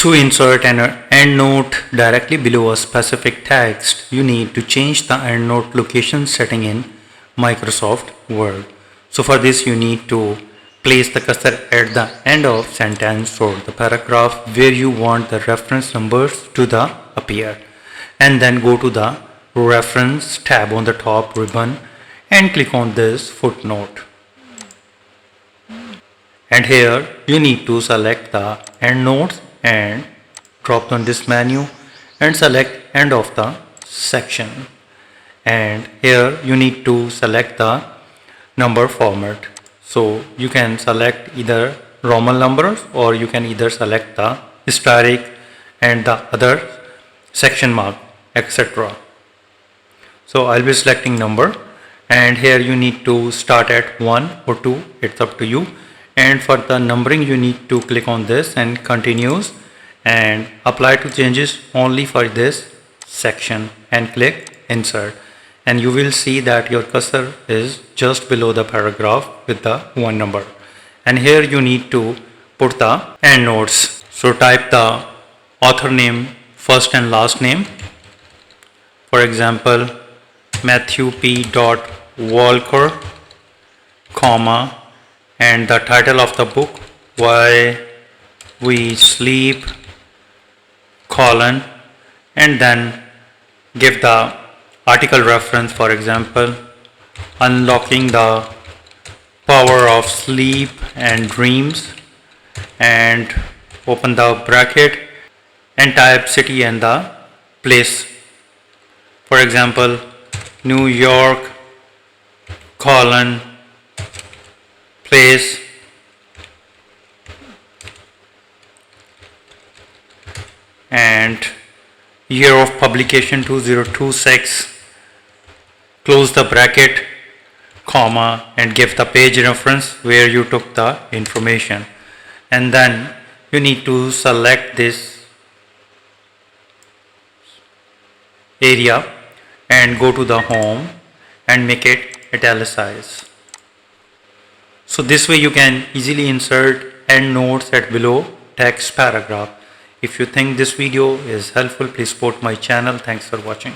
To insert an endnote directly below a specific text, you need to change the endnote location setting in Microsoft Word. So for this you need to place the cursor at the end of sentence or the paragraph where you want the reference numbers to appear, and then go to the reference tab on the top ribbon and click on this footnote. And here you need to select the endnotes and drop down this menu and select end of the section. And here you need to select the number format. So you can select either Roman numbers or you can either select the historic and the other section mark, etc. So I'll be selecting number, and here you need to start at 1 or 2, it's up to you. And for the numbering you need to click on this and continues and apply to changes only for this section and click insert, and you will see that your cursor is just below the paragraph with the one number. And here you need to put the endnotes. So type the author name, first and last name, for example Matthew P. Walker, comma, and the title of the book, Why We Sleep, colon, and then give the article reference, for example Unlocking the Power of Sleep and Dreams, and open the bracket and type city and the place, for example New York, colon, place, and year of publication 2026, close the bracket, comma, and give the page reference where you took the information. And then you need to select this area and go to the home and make it italicized. So this way you can easily insert endnotes at below text paragraph. If you think this video is helpful, please support my channel. Thanks for watching.